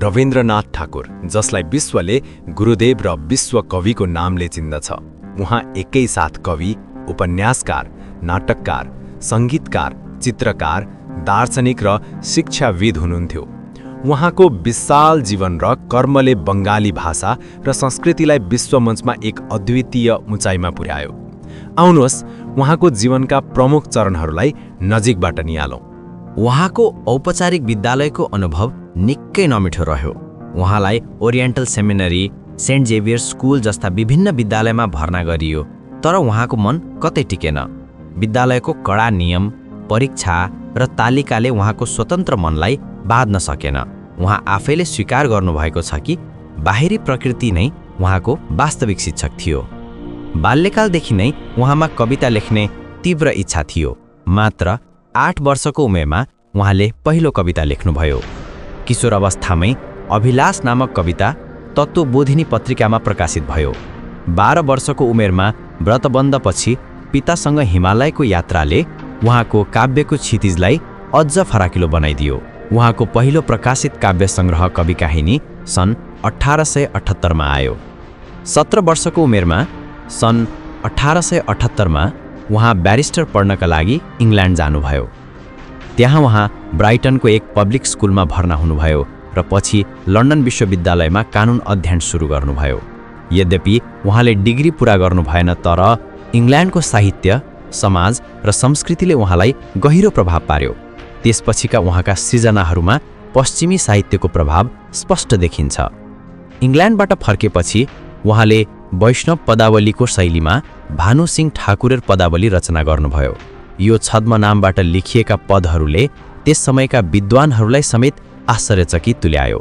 रविन्द्रनाथ ठाकुर, जसलाई विश्वले गुरुदेव र विश्व कविको नामले चिन्दछ। उहाँ एकैसाथ कवि, उपन्यासकार, नाटककार, सङ्गीतकार, चित्रकार, दार्शनिक र शिक्षाविद हुनुहुन्थ्यो। उहाँको विशाल जीवन र कर्मले बङ्गाली भाषा र संस्कृतिलाई विश्वमञ्चमा एक अद्वितीय उचाइमा पुर्यायो। आउनुहोस् उहाँको जीवनका प्रमुख चरणहरूलाई नजिकबाट निहालौँ। उहाँको औपचारिक विद्यालयको अनुभव निकै नमिठो रह्यो। उहाँलाई Oriental Seminary, Saint Xavier school जस्ता विभिन्न विद्यालयमा भर्ना गरियो, तर उहाँको मन कतै टिकेन। विद्यालयको कडा नियम, परीक्षा र तालिकाले उहाँको स्वतन्त्र मनलाई बाँध्न सकेन। उहाँ आफैले स्वीकार गर्नुभएको छ कि बाहिरी प्रकृति नै उहाँको वास्तविक शिक्षक थियो। बाल्यकालदेखि नै उहाँमा कविता लेख्ने तीव्र इच्छा थियो। मात्र 8 वर्षको उमेरमा उहाँले पहिलो कविता लेख्नुभयो। किशोर अवस्थामै अभिलाष नामक कविता तत्त्वबोधिनी पत्रिकामा प्रकाशित भयो। 12 वर्षको उमेरमा व्रतबन्धपछि पितासँग हिमालयको यात्राले उहाँको काव्यको क्षितिजलाई अझ फराकिलो बनाइदियो। उहाँको पहिलो प्रकाशित काव्य सङ्ग्रह कवि काहिनी सन् 1878 मा आयो। 17 वर्षको उमेरमा सन् 1878 मा उहाँ ब्यारिस्टर पढ्नका लागि इङ्ल्यान्ड जानुभयो। त्यहाँ उहाँ ब्राइटनको एक पब्लिक स्कुलमा भर्ना हुनुभयो र पछि लन्डन विश्वविद्यालयमा कानुन अध्ययन सुरु गर्नुभयो। यद्यपि उहाँले डिग्री पुरा गर्नु भएन, तर इङ्ल्यान्डको साहित्य, समाज र संस्कृतिले उहाँलाई गहिरो प्रभाव पार्यो। त्यसपछिका उहाँका सृजनाहरूमा पश्चिमी साहित्यको प्रभाव स्पष्ट देखिन्छ। इङ्ल्यान्डबाट फर्केपछि उहाँले वैष्णव पदावलीको शैलीमा भानु सिंह ठाकुरेर पदावली रचना गर्नुभयो। यो छद्म नामबाट लेखिएका पदहरूले त्यस समयका विद्वानहरूलाई समेत आश्चर्यचकित तुल्यायो।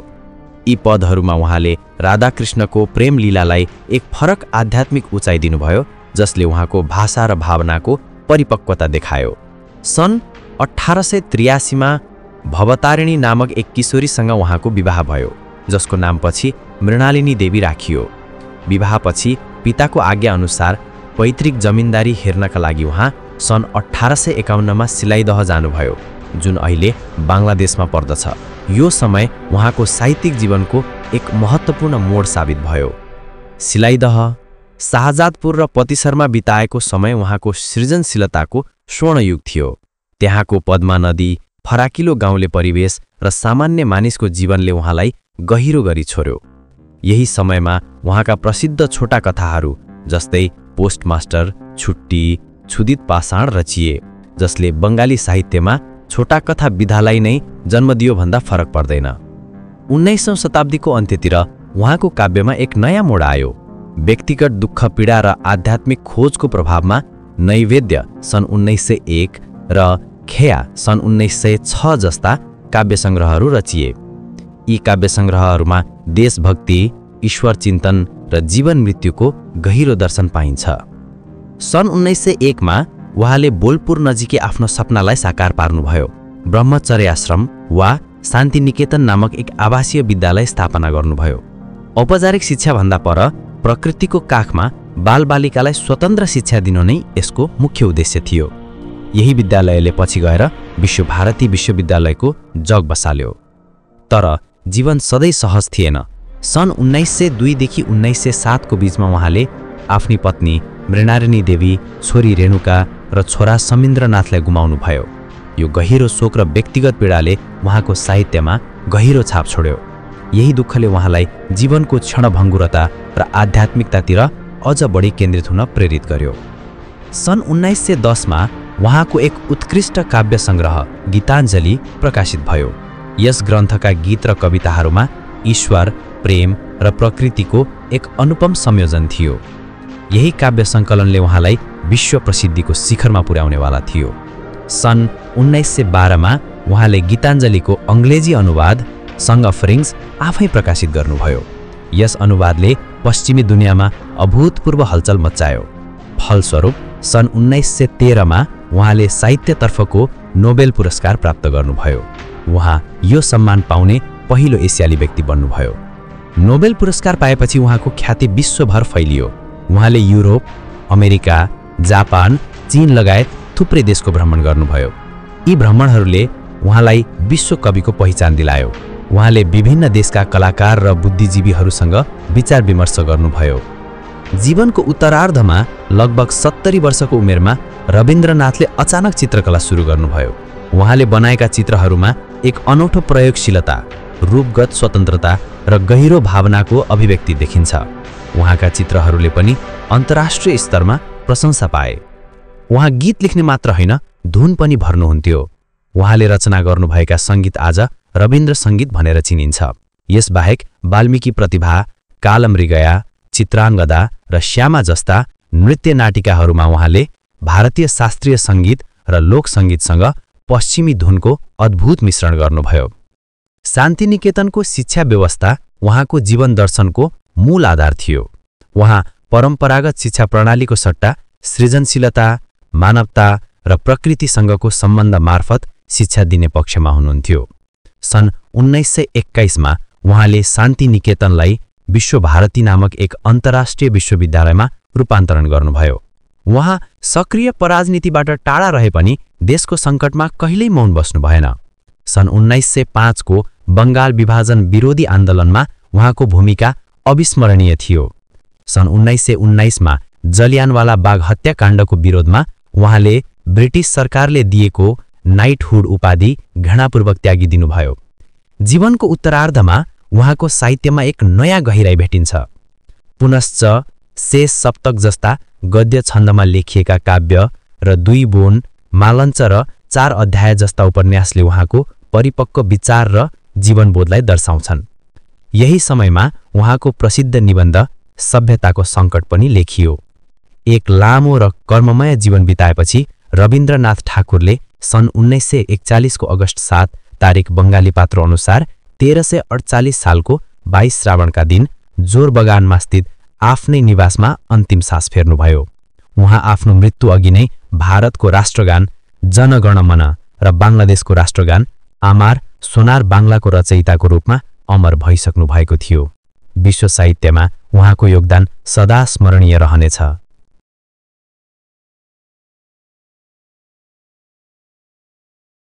यी पदहरूमा उहाँले राधाकृष्णको प्रेम लीलालाई एक फरक आध्यात्मिक उचाइ दिनुभयो, जसले उहाँको भाषा र भावनाको परिपक्वता देखायो। सन् 1883 मा भवतारिणी नामक एक किशोरीसँग उहाँको विवाह भयो, जसको नामपछि मृणालिनी देवी राखियो। विवाहपछि पिताको आज्ञा अनुसार पैतृक जमिनदारी हेर्नका लागि उहाँ सन् 1851 मा सिलाइदह जानुभयो, जुन अहिले बाङ्लादेशमा पर्दछ। यो समय उहाँको साहित्यिक जीवनको एक महत्त्वपूर्ण मोड साबित भयो। सिलाइदह, शाहजादपुर र पतिसरमा बिताएको समय उहाँको सृजनशीलताको स्वर्णयुग थियो। त्यहाँको पद्मा नदी, फराकिलो गाउँले परिवेश र सामान्य मानिसको जीवनले उहाँलाई गहिरो गरी छोड्यो। यही समयमा उहाँका प्रसिद्ध छोटा कथाहरू जस्तै पोस्टमास्टर, छुट्टी, छुदित पाषाण रचिए, जसले बङ्गाली साहित्यमा छोटा कथा विधालाई नै जन्म दियो भन्दा फरक पर्दैन। 19औं शताब्दीको अन्त्यतिर उहाँको काव्यमा एक नयाँ मोड आयो। व्यक्तिगत दुःख, पीडा र आध्यात्मिक खोजको प्रभावमा नैवेद्य सन् 1901 र खेया सन् 1906 जस्ता काव्य सङ्ग्रहहरू रचिए। यी काव्य सङ्ग्रहहरूमा देशभक्ति, ईश्वर चिन्तन र जीवन मृत्युको गहिरो दर्शन पाइन्छ। सन् 1901 मा उहाँले बोलपुर नजिकै आफ्नो सपनालाई साकार पार्नुभयो। ब्रह्मचर्य आश्रम वा शान्तिनिकेतन नामक एक आवासीय विद्यालय स्थापना गर्नुभयो। औपचारिक शिक्षाभन्दा पर प्रकृतिको काखमा बालबालिकालाई स्वतन्त्र शिक्षा दिनु नै यसको मुख्य उद्देश्य थियो। यही विद्यालयले पछि गएर विश्वभारती विश्वविद्यालयको जग बसाल्यो। तर जीवन सधैँ सहज थिएन। सन् 1902 देखि 1907 को बीचमा उहाँले आफ्नी पत्नी मृणालिनी देवी, छोरी रेणुका र छोरा समिन्द्रनाथलाई गुमाउनुभयो। यो गहिरो शोक र व्यक्तिगत पीडाले उहाँको साहित्यमा गहिरो छाप छोड्यो। यही दुःखले उहाँलाई जीवनको क्षणभङ्गुरता र आध्यात्मिकतातिर अझ बढी केन्द्रित हुन प्रेरित गर्यो। सन् 1910 मा उहाँको एक उत्कृष्ट काव्य सङ्ग्रह गीताञ्जली प्रकाशित भयो। यस ग्रन्थका गीत र कविताहरूमा ईश्वर, प्रेम र प्रकृतिको एक अनुपम संयोजन थियो। यही काव्य सङ्कलनले उहाँलाई विश्व प्रसिद्धिको शिखरमा पुर्याउनेवाला थियो। सन् 1912 मा उहाँले गीताञ्जलीको अङ्ग्रेजी अनुवाद सङ अफ रिङ्स आफै प्रकाशित गर्नुभयो। यस अनुवादले पश्चिमी दुनियाँमा अभूतपूर्व हलचल मच्चायो। फलस्वरूप सन् 1913 मा उहाँले साहित्यतर्फको नोबेल पुरस्कार प्राप्त गर्नुभयो। उहाँ यो सम्मान पाउने पहिलो एसियाली व्यक्ति बन्नुभयो। नोबेल पुरस्कार पाएपछि उहाँको ख्याति विश्वभर फैलियो। उहाँले युरोप, अमेरिका, जापान, चीन लगायत थुप्रै देशको भ्रमण गर्नुभयो। यी भ्रमणहरूले उहाँलाई विश्व कविको पहिचान दिलायो। उहाँले विभिन्न देशका कलाकार र बुद्धिजीवीहरूसँग विचार विमर्श गर्नुभयो। जीवनको उत्तरार्धमा लगभग 70 वर्षको उमेरमा रविन्द्रनाथले अचानक चित्रकला सुरु गर्नुभयो। उहाँले बनाएका चित्रहरूमा एक अनौठो प्रयोगशीलता, रूपगत स्वतन्त्रता र गहिरो भावनाको अभिव्यक्ति देखिन्छ। उहाँका चित्रहरूले पनि अन्तर्राष्ट्रिय स्तरमा प्रशंसा पाए। उहाँ गीत लेख्ने मात्र होइन, धुन पनि भर्नुहुन्थ्यो। उहाँले रचना गर्नुभएका सङ्गीत आज रविन्द्र सङ्गीत भनेर चिनिन्छ। यसबाहेक वाल्मीकि प्रतिभा, कालमृगया, चित्राङ्गदा र श्यामा जस्ता नृत्य नाटिकाहरूमा उहाँले भारतीय शास्त्रीय सङ्गीत र लोक सङ्गीतसँग पश्चिमी धुनको अद्भुत मिश्रण गर्नुभयो। शान्तिनिकेतनको शिक्षा व्यवस्था उहाँको जीवन दर्शनको मूल आधार थियो। उहाँ परम्परागत शिक्षा प्रणालीको सट्टा सृजनशीलता, मानवता र प्रकृतिसँगको सम्बन्ध मार्फत शिक्षा दिने पक्षमा हुनुहुन्थ्यो। सन् 1921 मा उहाँले शान्तिनिकेतनलाई विश्वभारती नामक एक अन्तर्राष्ट्रिय विश्वविद्यालयमा रूपान्तरण गर्नुभयो। उहाँ सक्रिय पराजनीतिबाट टाढा रहे पनि देशको सङ्कटमा कहिल्यै मौन बस्नु भएन। सन् 1905 को बङ्गाल विभाजन विरोधी आन्दोलनमा उहाँको भूमिका अविस्मरणीय थियो। सन् 1919 मा जलियानवाला बाग हत्याकाण्डको विरोधमा उहाँले ब्रिटिस सरकारले दिएको नाइटहुड उपाधि घृणापूर्वक त्यागिदिनुभयो। जीवनको उत्तरार्धमा उहाँको साहित्यमा एक नयाँ गहिराई भेटिन्छ। पुनश्च, शेष सप्तक जस्ता गद्य छन्दमा लेखिएका काव्य र 2 बोन, मालञ्च र 4 अध्याय जस्ता उपन्यासले उहाँको परिपक्व विचार र जीवनबोधलाई दर्शाउँछन्। यही समयमा उहाँको प्रसिद्ध निबन्ध सभ्यताको सङ्कट पनि लेखियो। एक लामो र कर्ममय जीवन बिताएपछि रविन्द्रनाथ ठाकुरले सन् 1941 को अगस्त 7 तारिक बङ्गाली पात्रो अनुसार 1348 सालको 22 श्रावणका दिन जोरबगानमा स्थित आफ्नै निवासमा अन्तिम सास फेर्नुभयो। उहाँ आफ्नो मृत्यु अघि नै भारतको राष्ट्रगान जनगणमन र बाङ्लादेशको राष्ट्रगान आमार सोनार बाङ्लाको रचयिताको रूपमा अमर भइसक्नु भएको थियो। विश्व साहित्यमा उहाँको योगदान सदा स्मरणीय रहनेछ।